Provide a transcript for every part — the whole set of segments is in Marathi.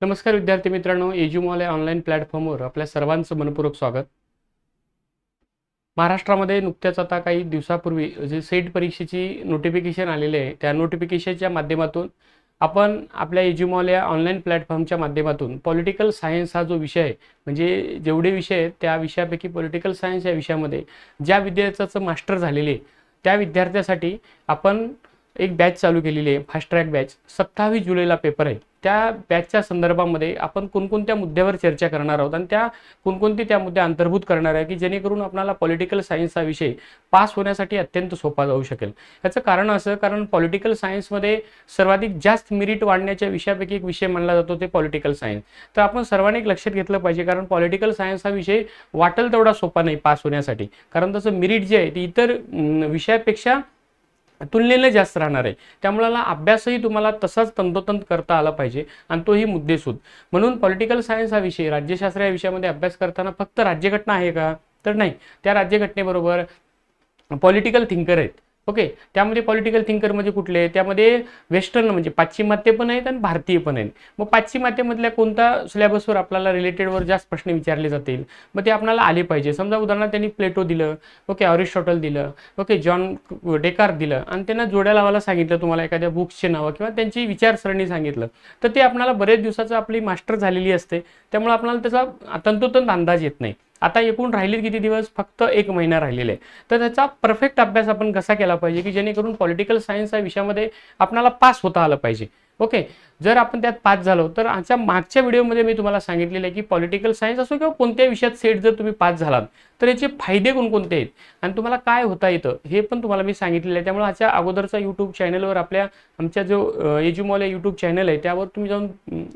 नमस्कार विद्यार्थी मित्रांनो, एज्युमॉल या ऑनलाईन प्लॅटफॉर्मवर आपल्या सर्वांचं मनपूर्वक स्वागत. महाराष्ट्रामध्ये नुकत्याच आता काही दिवसापूर्वी जे सेट परीक्षेची नोटिफिकेशन आलेले आहे, त्या नोटिफिकेशनच्या माध्यमातून आपण आपल्या एज्युमॉल या ऑनलाईन प्लॅटफॉर्मच्या माध्यमातून पॉलिटिकल सायन्स हा जो विषय आहे, म्हणजे जेवढे विषय आहेत त्या विषयापैकी पॉलिटिकल सायन्स या विषयामध्ये ज्या विद्यार्थ्याचं मास्टर झालेले आहे त्या विद्यार्थ्यासाठी आपण एक बॅच चालू केलेली आहे, फास्ट ट्रॅक बॅच. 27 जुलैला पेपर आहे. त्या बॅचच्या संदर्भामध्ये आपण कोणकोणत्या मुद्द्यावर चर्चा करणार आहोत आणि त्या कोणकोणते त्या मुद्दे अंतर्भूत करणार आहे की जेणेकरून आपल्याला पॉलिटिकल सायन्स हा विषय पास होण्यासाठी अत्यंत सोपा जाऊ शकेल. याचं कारण असं, कारण पॉलिटिकल सायन्समध्ये सर्वाधिक जास्त मेरिट वाढण्याच्या विषयापैकी एक विषय मानला जातो ते पॉलिटिकल सायन्स. तर आपण सर्वांनी एक लक्षात घेतलं पाहिजे, कारण पॉलिटिकल सायन्स हा विषय वाटेल तेवढा सोपा नाही पास होण्यासाठी, कारण त्याचं मेरिट जे आहे ते इतर विषयापेक्षा तुलनेने जास्त राहणार आहे. त्यामुळे अभ्यासही तुम्हाला तसाच तंतोतंत करता आला पाहिजे आणि तोही मुद्देसूद. म्हणून पॉलिटिकल सायन्स हा विषय, राज्यशास्त्र या विषयामध्ये अभ्यास करताना फक्त राज्यघटना आहे का, तर नाही. त्या राज्यघटनेबरोबर पॉलिटिकल थिंकर आहेत. ओके, त्यामध्ये पॉलिटिकल थिंकर म्हणजे कुठले, त्यामध्ये वेस्टर्न म्हणजे पाश्चिमात्य पण आहेत आणि भारतीय पण आहेत. मग पाश्चिमात्यमधल्या कोणत्या सिलेबसवर आपल्याला रिलेटेडवर जास्त प्रश्न विचारले जातील, मग ते आपल्याला आले पाहिजे. समजा उदाहरणार्थ त्यांनी प्लेटो दिलं, ओके, अरिस्टॉटल दिलं, ओके, जॉन डेकार दिलं आणि त्यांना जोड्या लावायला सांगितलं, तुम्हाला एखाद्या बुक्सचे नावं किंवा त्यांची विचारसरणी सांगितलं, तर ते आपल्याला बरेच दिवसाचं आपली मास्टर झालेली असते, त्यामुळे आपल्याला त्याचा तंतोतंत अंदाज येत नाही. आता एकूण राहिलेत किती दिवस, फक्त 1 महिना राहिलेला आहे. तर त्याचा परफेक्ट अभ्यास आपण कसा केला पाहिजे की जेणेकरून पॉलिटिकल सायन्स या विषयामध्ये आपल्याला पास होता आलं पाहिजे. ओके, जर आपण त्यात पास झालो तर आजच्या मागच्या व्हिडिओमध्ये मी तुम्हाला सांगितलेलं आहे की पॉलिटिकल सायन्स असो किंवा कोणत्याही विषयात सेट जर तुम्ही पास झालात तर याचे फायदे कोणकोणते आहेत आणि तुम्हाला काय होता येतं हे पण तुम्हाला मी सांगितलेलं आहे. त्यामुळे आजच्या अगोदरचा यूट्यूब चॅनलवर आमच्या जो एज्युमॉल यूट्यूब चॅनल आहे त्यावर तुम्ही जाऊन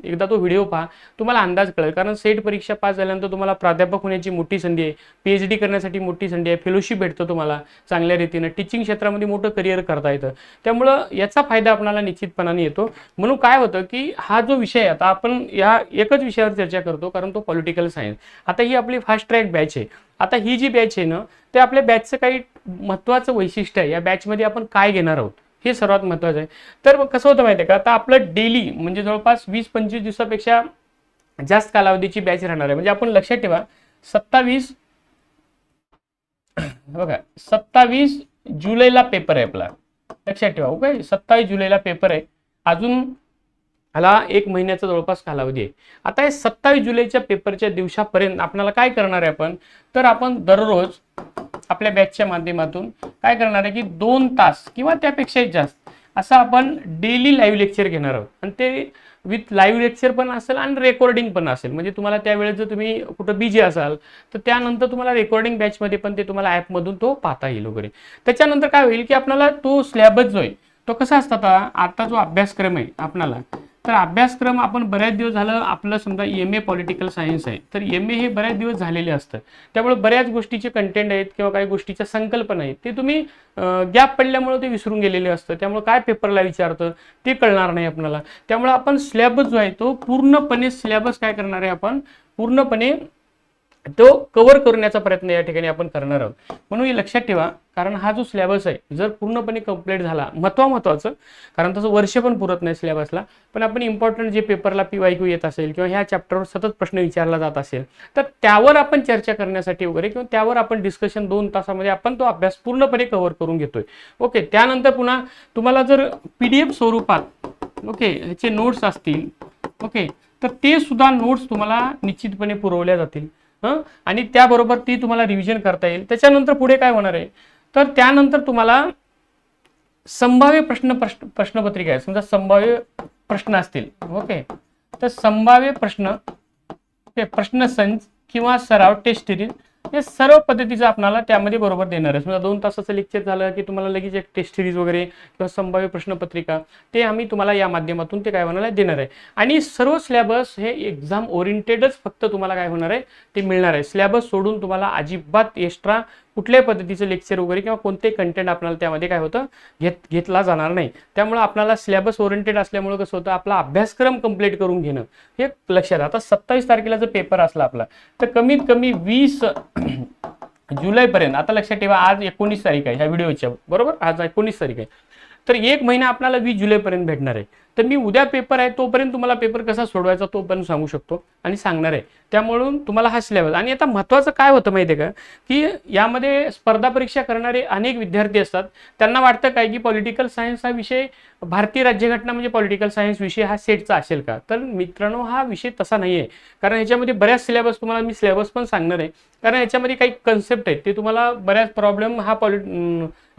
एकदा तो व्हिडिओ पहा, तुम्हाला अंदाज कळेल. कारण सेट परीक्षा पास झाल्यानंतर तुम्हाला प्राध्यापक होण्याची मोठी संधी आहे, PhD करण्यासाठी मोठी संधी आहे, फेलोशिप भेटतो तुम्हाला चांगल्या रीतीनं, टीचिंग क्षेत्रामध्ये मोठं करिअर करता येतं. त्यामुळं याचा फायदा आपल्याला निश्चितपणाने येतो. म्हणून काय होतं की हा जो विषय, आता आपण या एकच विषयावर चर्चा करतो कारण तो पॉलिटिकल सायन्स. आता ही आपली फास्ट ट्रॅक बॅच आहे. आता ही जी बॅच आहे ना, ते आपल्या बॅचचं काही महत्त्वाचं वैशिष्ट्य आहे. या बॅचमध्ये आपण काय घेणार आहोत हे सर्वात महत्त्वाचं आहे. तर मग कसं होतं माहिती आहे का, आता आपलं डेली म्हणजे जवळपास 20-25 दिवसापेक्षा जास्त कालावधीची बॅच राहणार आहे. म्हणजे आपण लक्षात ठेवा, 27 जुलैला पेपर आहे आपला, लक्षात ठेवा. ओके, 27 जुलैला पेपर आहे. अजून ह्याला 1 महिन्याचा जवळपास कालावधी आहे. आता हे 27 जुलैच्या पेपरच्या दिवसापर्यंत आपल्याला काय करणार आहे आपण, तर आपण दररोज आपल्या बॅचच्या माध्यमातून काय करणार आहे की 2 तास किंवा त्यापेक्षाही जास्त असं आपण डेली लाईव्ह लेक्चर घेणार आहोत. आणि ते विथ लाईव्ह लेक्चर पण असेल आणि रेकॉर्डिंग पण असेल. म्हणजे तुम्हाला त्यावेळेस जर तुम्ही कुठं बिझी असाल तर त्यानंतर तुम्हाला रेकॉर्डिंग बॅचमध्ये पण ते तुम्हाला ॲपमधून तो पाहता येईल वगैरे. त्याच्यानंतर काय होईल की आपल्याला तो सिलेबस जो आहे तो कसा असतात, आता जो अभ्यासक्रम आहे आपल्याला, तर अभ्यासक्रम आपण बऱ्याच दिवस झालं आपलं समजा MA पॉलिटिकल सायन्स आहे, तर MA हे बऱ्याच दिवस झालेले असतं. त्यामुळे बऱ्याच गोष्टीचे कंटेंट आहेत किंवा काही गोष्टीच्या संकल्पना आहेत ते तुम्ही गॅप पडल्यामुळे ते विसरून गेलेले असतं. त्यामुळे काय पेपरला विचारतं ते कळणार नाही आपल्याला. त्यामुळे आपण सिलेबस जो आहे तो पूर्णपणे सिलेबस काय करणार आहे, आपण पूर्णपणे तो कव्हर करण्याचा प्रयत्न या ठिकाणी आपण करणार आहोत. म्हणून हे लक्षात ठेवा, कारण हा जो सिलेबस आहे जर पूर्णपणे कंप्लीट झाला, महत्त्वाचं, कारण तसं वर्ष पण पुरत नाही सिलेबसला, पण आपण इम्पॉर्टंट जे पेपरला PYQ येत असेल किंवा ह्या चॅप्टरवर सतत प्रश्न विचारला जात असेल तर त्यावर आपण चर्चा करण्यासाठी वगैरे किंवा त्यावर आपण डिस्कशन 2 तासामध्ये आपण तो अभ्यास पूर्णपणे कव्हर करून घेतोय. ओके, त्यानंतर पुन्हा तुम्हाला जर PDF स्वरूपात ओके ह्याचे नोट्स असतील, ओके, तर ते सुद्धा नोट्स तुम्हाला निश्चितपणे पुरवल्या जातील. आणि त्याबरोबर ती तुम्हाला रिव्हिजन करता येईल. त्याच्यानंतर पुढे काय होणार आहे, तर त्यानंतर तुम्हाला संभाव्य प्रश्नपत्रिका आहे. समजा संभाव्य प्रश्न असतील, ओके, तर संभाव्य प्रश्नसंच किंवा सराव टेस्ट सिरीज हे सर्व पद्धतीचं आपल्याला त्यामध्ये बरोबर देणार आहे. समजा 2 तासाचं लेक्चर झालं की तुम्हाला लगेच एक टेस्ट सिरीज वगैरे किंवा संभाव्य प्रश्नपत्रिका ते आम्ही तुम्हाला या माध्यमातून ते काय होणार आहे देणार आहे. आणि सर्व सिलेबस हे एक्झाम ओरिएंटेडच फक्त तुम्हाला काय होणार आहे ते मिळणार आहे. सिलेबस सोडून तुम्हाला अजिबात एक्स्ट्रा कुठल्याही पद्धतीचं लेक्चर वगैरे किंवा कोणतेही कंटेंट आपल्याला त्यामध्ये काय होतं घेतला जाणार नाही. त्यामुळे आपल्याला सिलेबस ओरिएंटेड असल्यामुळे कसं होतं, आपला अभ्यासक्रम कंप्लीट करून घेणं हे लक्षात. आता 27 तारखेला जर पेपर असला आपला तर कमीत कमी 20 जुलैपर्यंत, आता लक्षात ठेवा आज 19 तारीख आहे ह्या व्हिडिओच्या बरोबर, आज 19 तारीख आहे, तर 1 महिना आपल्याला 20 जुलैपर्यंत भेटणार आहे. तर मी उद्या पेपर आहे तोपर्यंत तुम्हाला पेपर कसा सोडवायचा तो पण सांगू शकतो आणि सांगणार आहे. त्यामुळं तुम्हाला हा सिलेबस. आणि आता महत्त्वाचं काय होतं माहिती आहे का, की यामध्ये स्पर्धा परीक्षा करणारे अनेक विद्यार्थी असतात. त्यांना वाटतं काय की पॉलिटिकल सायन्स हा विषय, भारतीय राज्यघटना म्हणजे पॉलिटिकल सायन्स विषय हा सेटचा असेल का? तर मित्रांनो, हा विषय तसा नाही आहे. कारण ह्याच्यामध्ये बऱ्याच सिलेबस, तुम्हाला मी सिलेबस पण सांगणार आहे. कारण याच्यामध्ये काही कन्सेप्ट आहेत ते तुम्हाला बऱ्याच प्रॉब्लेम हा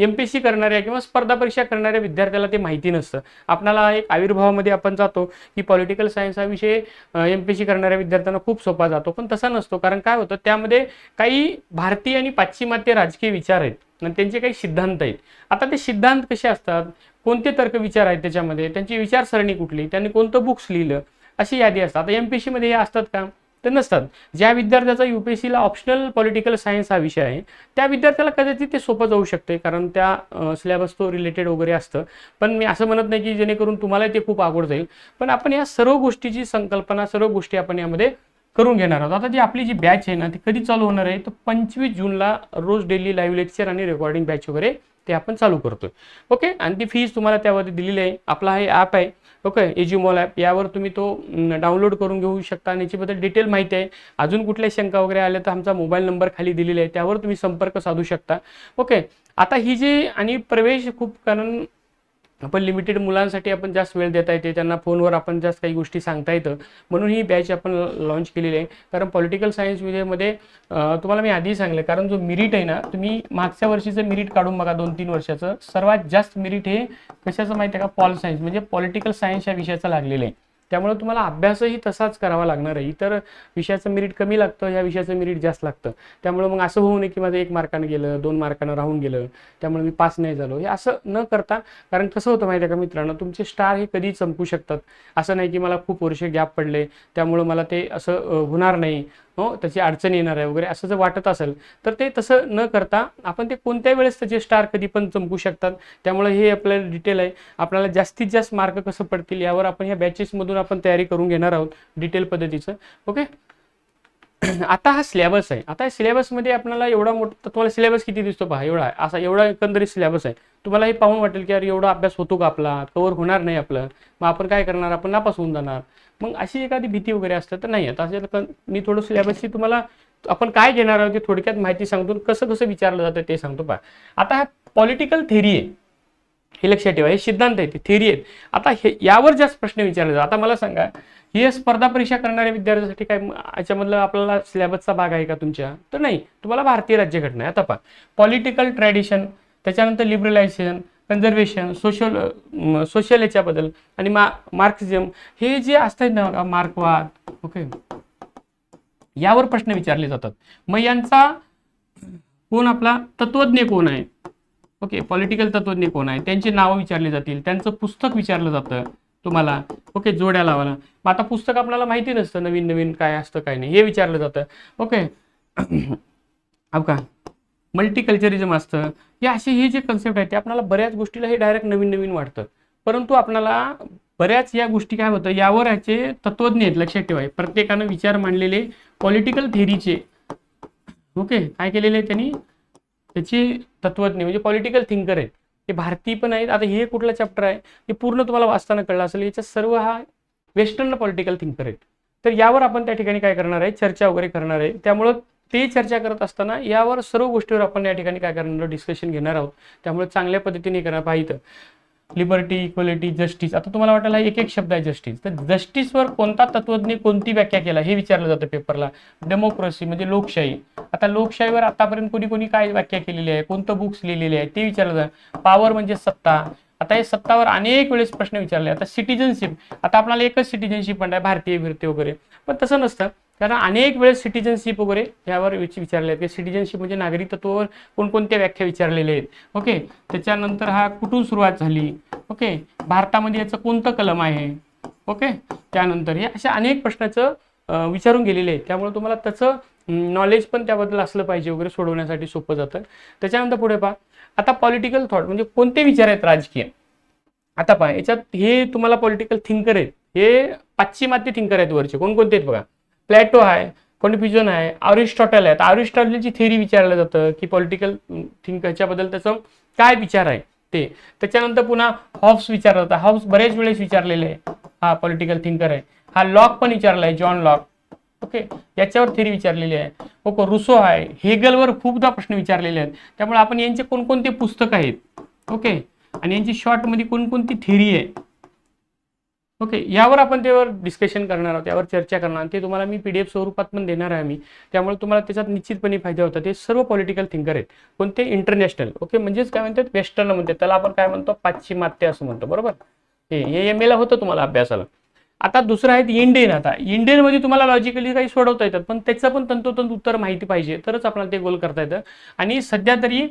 MPSC करणाऱ्या किंवा स्पर्धा परीक्षा करणाऱ्या विद्यार्थ्याला ते माहिती नसतं. आपल्याला एक आविर्भावामध्ये आपण जातो की पॉलिटिकल सायन्स हा विषय MPSC करणाऱ्या विद्यार्थ्यांना खूप सोपा जातो, पण तसा नसतो. कारण काय होतं, त्यामध्ये काही भारतीय आणि पाश्चिमात्य राजकीय विचार आहेत आणि त्यांचे काही सिद्धांत आहेत. आता ते सिद्धांत कसे असतात, कोणते तर्क विचार आहेत त्याच्यामध्ये, त्यांची विचारसरणी कुठली, त्यांनी कोणतं बुक्स लिहिलं, अशी यादी असतात. आता MPSC मध्ये हे असतात का? तर नसतात. ज्या विद्यार्थ्याचा UPSCला ऑप्शनल पॉलिटिकल सायन्स हा विषय आहे त्या विद्यार्थ्याला कदाचित ते सोपं जाऊ शकते, कारण त्या सिलेबस तो रिलेटेड वगैरे असतं. पण मी असं म्हणत नाही की जेणेकरून तुम्हाला ते खूप अवघड जाईल. पण आपण या सर्व गोष्टीची संकल्पना, सर्व गोष्टी आपण यामध्ये करून घेणार आहोत. आता जी आपली जी बॅच आहे ना, ती कधी चालू होणार आहे, तर 25 जूनला रोज डेली लाईव्ह लेक्चर आणि रेकॉर्डिंग बॅच वगैरे ते आपण चालू करतोय. ओके. आणि ती फीज तुम्हाला त्यामध्ये दिलेली आहे. आपला हे ॲप आहे, ओके, एज्युमॉल ॲप. यावर तुम्ही तो डाउनलोड करून घेऊ शकता आणि याच्याबद्दल डिटेल माहिती आहे. अजून कुठल्या शंका वगैरे आल्या तर आमचा मोबाईल नंबर खाली दिलेला आहे, त्यावर तुम्ही संपर्क साधू शकता. ओके. आता ही जी आणि प्रवेश खूप, कारण आपण लिमिटेड मुलांसाठी आपण जास्त वेळ देता येते, त्यांना फोनवर आपण जास्त काही गोष्टी सांगता येतं, म्हणून ही बॅच आपण लॉन्च केलेली आहे. कारण पॉलिटिकल सायन्स विषयामध्ये तुम्हाला मी आधी सांगितलं, कारण जो मेरिट आहे ना, तुम्ही मागच्या वर्षीचं मेरिट काढून बघा 2-3 वर्षाचं, सर्वात जास्त मेरिट हे कशाचं माहिती आहे का? पॉल सायन्स म्हणजे पॉलिटिकल सायन्स या विषयाचं लागलेलं आहे. त्यामुळे तुम्हाला अभ्यासही तसाच करावा लागणार आहे. इतर विषयाचं मेरिट कमी लागतं, या विषयाचं मेरिट जास्त लागतं. त्यामुळे मग असं होऊ नये की माझं 1 मार्कानं गेलं, 2 मार्कानं राहून गेलं, त्यामुळे मी पास नाही झालो, हे असं न करता. कारण कसं होतं माहिती आहे का मित्रांनो, तुमचे स्टार हे कधी चमकू शकतात. असं नाही की मला खूप वर्ष गॅप पडले त्यामुळं मला ते असं होणार नाही, हो, त्याची अडचण येणार आहे वगैरे, असं जर वाटत असेल तर ते तसं न करता आपण ते कोणत्याही वेळेस त्याचे स्टार कधी पण चमकू शकतात. त्यामुळे हे आपल्याला डिटेल आहे. आपल्याला जास्तीत जास्त मार्क कसं पडतील यावर आपण ह्या बॅचेसमधून आपण तयारी करून घेणार आहोत डिटेल पद्धतीचं. ओके. आता हा सिलेबस आहे. आता सिलेबसमध्ये आपल्याला एवढा मोठा, तुम्हाला सिलेबस किती दिसतो पहा, एवढा आहे, असा एवढा एकंदरीत सिलेबस आहे. तुम्हाला हे पाहून वाटेल की यार एवढा अभ्यास होतो का आपला, कव्हर होणार नाही आपलं, मग आपण काय करणार, आपण नापास होऊन जाणार, मग अशी एखादी भीती वगैरे असते. तर नाही, आता असेल मी थोडं सिलेबसची तुम्हाला आपण काय घेणार आहोत ते थोडक्यात माहिती सांगतो, कसं कसं विचारलं जातं ते सांगतो पहा. आता हा पॉलिटिकल थेरी आहे, हे लक्षात ठेवा, हे सिद्धांत आहे, थेरी आहेत. आता हे यावर जास्त प्रश्न विचारले जातात. आता मला सांगा, हे स्पर्धा परीक्षा करणाऱ्या विद्यार्थ्यांसाठी काय याच्यामधलं आपल्याला सिलेबसचा भाग आहे का तुमच्या? तर नाही, तुम्हाला भारतीय राज्यघटना आहे. आता पहा, पॉलिटिकल ट्रॅडिशन, त्याच्यानंतर लिबरलायझेशन, कन्झर्वेशन, सोशल याच्याबद्दल आणि मार्क्सिझम, हे जे असतात ना मार्कवाद, ओके, यावर प्रश्न विचारले जातात. मग यांचा कोण, आपला तत्वज्ञ कोण आहे, ओके, पॉलिटिकल तत्वज्ञ कोण आहे, त्यांची नावं विचारली जातील, त्यांचं पुस्तक विचारलं जातं तुम्हाला, ओके, जोड्या लावायला. मग आता पुस्तक आपल्याला माहिती नसतं नवीन नवीन काय असतं काय नाही, हे विचारलं जातं. ओके. अब का मल्टीकल्चरिझम असतं, हे असे हे जे कन्सेप्ट आहे ते आपल्याला बऱ्याच गोष्टीला हे डायरेक्ट नवीन नवीन वाटतं. परंतु आपल्याला बऱ्याच या गोष्टी काय होतं, यावर याचे तत्वज्ञ आहेत, लक्षात ठेवा. प्रत्येकानं विचार मांडलेले पॉलिटिकल थेरीचे, ओके, काय केलेले आहे त्यांनी, त्याची तत्वज्ञ म्हणजे पॉलिटिकल थिंकर आहेत, ते भारतीय पण आहेत. आता हे कुठला चॅप्टर आहे हे पूर्ण तुम्हाला वाचताना कळलं असेल. याच्या सर्व हा वेस्टर्न पॉलिटिकल थिंकर आहेत. तर यावर आपण त्या ठिकाणी काय करणार आहे, चर्चा वगैरे करणार आहे. त्यामुळं ते चर्चा करत असताना यावर सर्व गोष्टीवर आपण या ठिकाणी काय करणार, डिस्कशन घेणार आहोत. त्यामुळे चांगल्या पद्धतीने करणार पाहिजे. Liberty, equality, justice. आता तुम्हाला वाटेल एक एक शब्द आहे जस्टिस, तर जस्टिसवर कोणता तत्वज्ञ कोणती व्याख्या केला हे विचारलं जातं पेपरला. डेमोक्रेसी म्हणजे लोकशाही. आता लोकशाहीवर आतापर्यंत कोणी कोणी काय व्याख्या केलेली आहे, कोणतं बुक्स लिहिलेले आहे ते विचारलं जातं. पॉवर म्हणजे सत्ता. आता हे सत्तावर अनेक वेळेस प्रश्न विचारले. आता सिटिझनशिप, आता आपल्याला एकच सिटिझनशिप आहे भारतीय फिरते वगैरे, पण तसं नसतं. कारण अनेक वेळेस सिटिझनशिप वगैरे यावर विचारले आहेत की सिटिझनशिप म्हणजे नागरिकत्वावर कोणकोणत्या व्याख्या विचारलेल्या आहेत. ओके. त्याच्यानंतर हा कुठून सुरुवात झाली, ओके, भारतामध्ये याचं कोणतं कलम आहे, ओके, त्यानंतर हे अशा अनेक प्रश्नाचं विचारून गेलेले आहेत. त्यामुळे तुम्हाला त्याचं नॉलेज पण त्याबद्दल असलं पाहिजे वगैरे, सोडवण्यासाठी सोपं जातं. त्याच्यानंतर पुढे पहा, आता पॉलिटिकल थॉट म्हणजे कोणते विचार आहेत राजकीय. आता पहा याच्यात हे तुम्हाला पॉलिटिकल थिंकर आहेत, हे पाश्चिमात्य थिंकर आहेत वरचे, कोणकोणते आहेत बघा. प्लॅटो आहे, कॉन्फ्युजन आहे, अरिस्टॉटल आहे. अरिस्टॉटलची थेरी विचारलं जातं की पॉलिटिकल थिंक ह्याच्याबद्दल त्याचं काय विचार आहे, ते. त्याच्यानंतर पुन्हा हॉब्स विचारला होता. हॉब्स बरेच वेळेस विचारलेले आहे, हा पॉलिटिकल थिंकर आहे. हा लॉक पण विचारला आहे, जॉन लॉक. ओके, याच्यावर थेरी विचारलेली आहे. ओके, रुसो आहे, हेगलवर खूपदा प्रश्न विचारलेले आहेत. त्यामुळे आपण यांचे कोणकोणते पुस्तक आहेत, ओके, आणि यांची शॉर्टमध्ये कोणकोणती थेरी आहे, ओके, यावर आपण त्यावर डिस्कशन करणार आहोत, यावर चर्चा करणार. ते तुम्हाला मी PDF स्वरूपात पण देणार आहे मी. त्यामुळे तुम्हाला त्याच्यात निश्चितपणे फायदा होता. ते सर्व पॉलिटिकल थिंकर आहेत. कोणते? इंटरनॅशनल. ओके, म्हणजेच काय म्हणतात, वेस्टर्न म्हणतात त्याला, आपण काय म्हणतो, पाश्चिमात्य असं म्हणतो, बरोबर. हे MA ला होतं तुम्हाला अभ्यासाला. आता दुसरं आहे इंडियन. आता इंडियनमध्ये तुम्हाला लॉजिकली काही सोडवता येतात, पण त्याचं पण तंतोतंत उत्तर माहिती पाहिजे, तरच आपल्याला ते गोल करता येतं. आणि सध्या तरी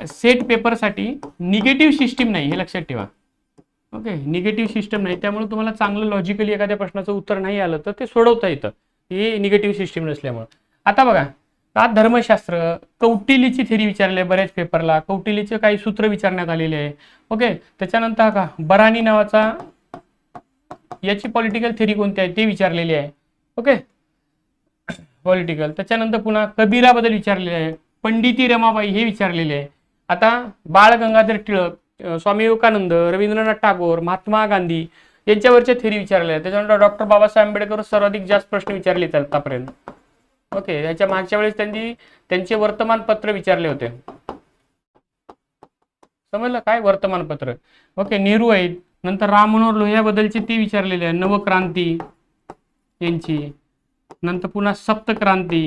सेट पेपरसाठी निगेटिव्ह सिस्टीम नाही, हे लक्षात ठेवा. ओके, निगेटिव्ह सिस्टम नाही, त्यामुळे तुम्हाला चांगलं लॉजिकली एखाद्या प्रश्नाचं उत्तर नाही आलं तर ते सोडवता येतं, हे निगेटिव्ह सिस्टीम नसल्यामुळे. आता बघा, का धर्मशास्त्र, कौटिल्यची थेरी विचारली आहे बऱ्याच पेपरला. कौटिल्यचे काही सूत्र विचारण्यात आलेले आहे. ओके, त्याच्यानंतर का बरानी नावाचा, याची पॉलिटिकल थेरी कोणती आहे ते विचारलेली आहे. Okay, political. त्याच्यानंतर पुन्हा कबीराबद्दल विचारलेले आहे. पंडिती रमाबाई हे विचारलेले आहे. आता बाळ गंगाधर टिळक, स्वामी विवेकानंद, रवींद्रनाथ टागोर, महात्मा गांधी यांच्यावरच्या थेरी विचारल्या. त्याच्यानंतर डॉक्टर बाबासाहेब आंबेडकर सर्वाधिक जास्त प्रश्न विचारले आतापर्यंत. ओके, याच्या मागच्या वेळेस त्यांचे वर्तमानपत्र विचारले होते. समजलं काय वर्तमानपत्र. ओके, नेहरू आहेत. नंतर राम मनोहर लोहियाबद्दलचे ते विचारलेले आहे, नवक्रांती यांची. नंतर पुन्हा सप्तक्रांती,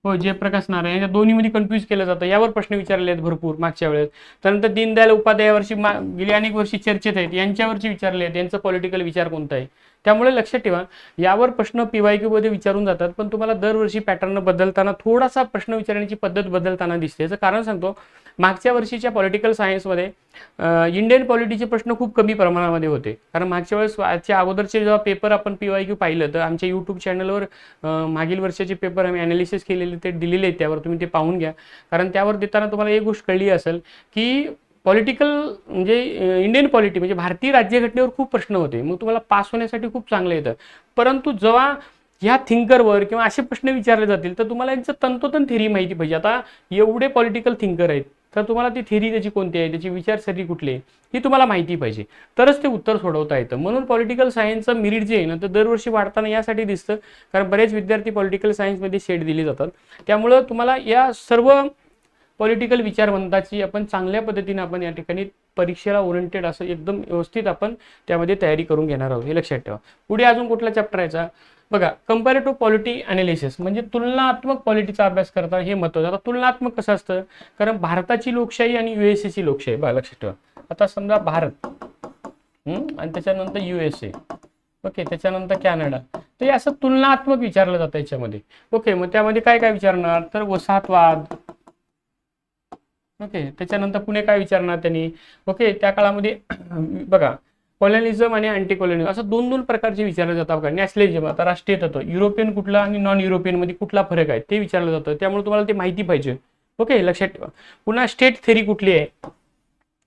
हो, जयप्रकाश नारायण, या दोन्हीमध्ये कन्फ्यूज केलं जातं. यावर प्रश्न विचारले आहेत भरपूर मागच्या वेळेस. त्यानंतर दीनदयाल उपाध्याय वर्षी गेली अनेक वर्षी चर्चेत आहेत, यांच्यावरचे विचारले आहेत, यांचं पॉलिटिकल विचार कोणता आहे. त्यामुळे लक्षात ठेवा, यावर प्रश्न PYQ मध्ये विचारून जातात, पण तुम्हाला दरवर्षी पॅटर्न बदलताना थोडासा प्रश्न विचारण्याची पद्धत बदलताना दिसते. याचं कारण सांगतो, मागच्या वर्षीच्या पॉलिटिकल सायन्समध्ये इंडियन पॉलिटीचे प्रश्न खूप कमी प्रमाणामध्ये होते. कारण मागच्या वेळेस अगोदरचे जेव्हा पेपर आपण PYQ पाहिलं, तर आमच्या यूट्यूब चॅनलवर मागील वर्षाचे पेपर आम्ही ॲनालिसिस केलेले ते दिलेले आहेत, त्यावर तुम्ही ते पाहून घ्या. कारण त्यावर देताना तुम्हाला एक गोष्ट कळली असेल की पॉलिटिकल म्हणजे इंडियन पॉलिटी म्हणजे भारतीय राज्यघटनेवर खूप प्रश्न होते. मग तुम्हाला पास होण्यासाठी खूप चांगलं येतं. परंतु जेव्हा ह्या थिंकरवर किंवा असे प्रश्न विचारले जातील, तर तुम्हाला यांचं तंतोतंत थेरी माहिती पाहिजे. आता एवढे पॉलिटिकल थिंकर आहेत, तर तुम्हाला ती थेरी त्याची कोणती आहे, त्याची विचारसरणी कुठली आहे, ही तुम्हाला माहिती पाहिजे, तरच ते उत्तर सोडवता येतं. म्हणून पॉलिटिकल सायन्सचं मेरिट जे आहे ना, तर दरवर्षी वाढताना यासाठी दिसतं, कारण बरेच विद्यार्थी पॉलिटिकल सायन्समध्ये सेट दिली जातात. त्यामुळं तुम्हाला या सर्व पॉलिटिकल विचारवंताची आपण चांगल्या पद्धतीने आपण या ठिकाणी परीक्षेला ओरिएंटेड असं एकदम व्यवस्थित आपण त्यामध्ये तयारी करून घेणार आहोत, हे लक्षात ठेवा. पुढे अजून कुठला चॅप्टर यायचा बघा, कंपॅरेटिव्ह पॉलिटी अनालिसिस, म्हणजे तुलनात्मक पॉलिटीचा अभ्यास करता, हे महत्त्वाचं. आता तुलनात्मक कसं असतं, कारण भारताची लोकशाही आणि USA लोकशाही बघा लक्षात ठेवा. आता समजा भारत आणि त्याच्यानंतर USA, ओके, त्याच्यानंतर कॅनडा, तर हे असं तुलनात्मक विचारलं जातं याच्यामध्ये. ओके, मग त्यामध्ये काय काय विचारणार, तर वसाहतवाद, ओके, त्याच्यानंतर पुणे काय विचारणार त्यांनी. ओके, त्या काळामध्ये बघा कॉलनिझम आणि अँटी कॉलनिझम असं दोन प्रकारचे विचारले जातात. बघा, नॅशनलिझम, आता राष्ट्रीय तत्व, युरोपियन कुठला आणि नॉन युरोपियन मध्ये कुठला फरक आहे ते विचारलं जातं. त्यामुळे तुम्हाला ते माहिती पाहिजे. ओके, लक्षात ठेवा. पुन्हा स्टेट थेरी कुठली आहे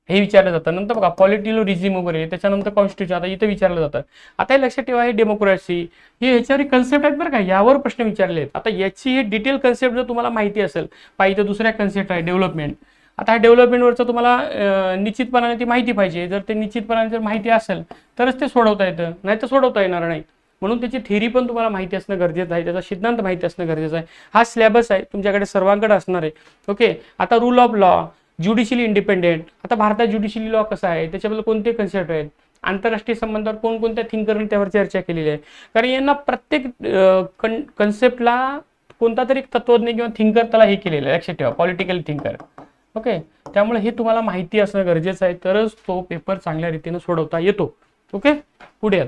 हे विचारलं जातं. नंतर बघा पॉलिटिकल रिझिम वगैरे, त्याच्यानंतर कॉन्स्टिट्यूशन, आता इथं विचारलं जातं. आता हे लक्षात ठेवा, हे डेमोक्रेसी, हे ह्याच्यावर कन्सेप्ट आहेत बरं का, यावर प्रश्न विचारले आहेत. आता याची हे डिटेल कन्सेप्ट जर तुम्हाला माहिती असेल, पाहिजे तर दुसऱ्या कन्सेप्ट आहे डेव्हलपमेंट. आता हा डेव्हलपमेंटवरचं तुम्हाला निश्चितपणाने ती माहिती पाहिजे. जर ते निश्चितपणाने जर माहिती असेल तरच ते सोडवता येतं, नाही तर सोडवता येणार नाही. म्हणून त्याची थेरी पण तुम्हाला माहिती असणं गरजेचं आहे, त्याचा सिद्धांत माहिती असणं गरजेचं आहे. हा सिलेबस आहे तुमच्याकडे सर्वांकडे असणार आहे. ओके, आता रूल ऑफ लॉ, ज्युडिशियली इंडिपेंडेंट. आता भारतात ज्युडिशियली लॉ कसा आहे, त्याच्याबद्दल कोणते कन्सेप्ट आहेत, आंतरराष्ट्रीय संबंधावर कोणकोणत्या थिंकरने त्यावर चर्चा केलेली आहे. कारण यांना प्रत्येक कन्सेप्टला कोणता तरी तत्वज्ञ किंवा थिंकर त्याला हे केलेलं आहे, लक्षात ठेवा, पॉलिटिकल थिंकर. ओके, त्यामुळे हे तुम्हाला माहिती असणं गरजेचं आहे, तरच तो पेपर चांगल्या रीतीने सोडवता येतो. ओके, पुढे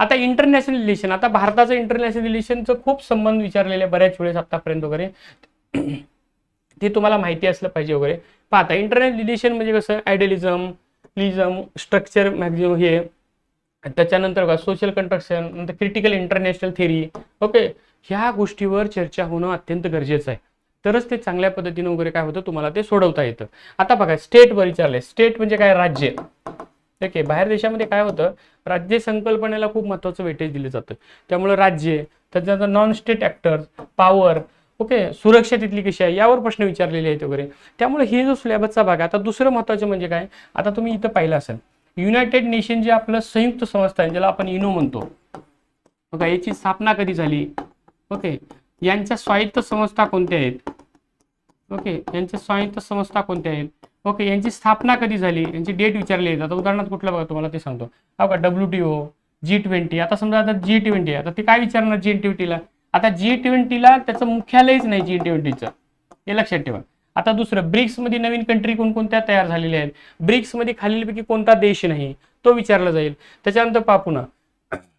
आता इंटरनॅशनल रिलेशन. आता भारताचं इंटरनॅशनल रिलेशनचं खूप संबंध विचारलेले बऱ्याच वेळेस आतापर्यंत वगैरे, ते तुम्हाला माहिती असलं पाहिजे वगैरे. पाहता इंटरनॅशनल रिलेशन म्हणजे कसं, आयडियलिझम, लिझम, स्ट्रक्चर मॅक्झिमम, हे त्याच्यानंतर बघा सोशल कंस्ट्रक्शन, नंतर क्रिटिकल इंटरनॅशनल थेरी. ओके, ह्या गोष्टीवर चर्चा होणं अत्यंत गरजेचं आहे, तरच ते चांगल्या पद्धतीने वगैरे काय होतं तुम्हाला ते सोडवता येतं. आता बघा स्टेटवर विचारलंय. स्टेट म्हणजे काय, राज्य. ओके, बाहेर देशामध्ये काय होतं, राज्य संकल्पनेला खूप महत्त्वाचं वेटेज दिलं जातं. त्यामुळे राज्य, त्याच्यानंतर non state actors, power, okay, सुरक्षा तिथली कशी आहे यावर प्रश्न विचारलेले आहेत वगैरे. त्यामुळे हे जो सिलेबसचा भाग आहे. आता दुसरं महत्त्वाचं म्हणजे काय, आता तुम्ही इथं पाहिलं असेल युनायटेड नेशन जे आपलं संयुक्त संस्था आहे ज्याला आपण युनो म्हणतो बघा, याची स्थापना कधी झाली. ओके, यांच्या स्वायत्त संस्था कोणत्या आहेत. ओके, यांच्या स्वायत्त संस्था कोणत्या आहेत. ओके, यांची स्थापना कधी झाली, यांची डेट विचारली आहे. आता उदाहरणार्थ कुठलं बघा तुम्हाला ते सांगतो. बघा WTO, G20. आता समजा आता G20 आहे, आता ते काय विचारणार G20ला. आता G20ला त्याचं मुख्यालयच नाही G20चं, हे लक्षात ठेवा. आता दुसरं, ब्रिक्स मध्ये नवीन कंट्री कोणकोणत्या तयार झालेल्या आहेत. ब्रिक्स मध्ये खालीलपैकी कोणता देश नाही तो विचारला जाईल. त्याच्यानंतर पुन्हा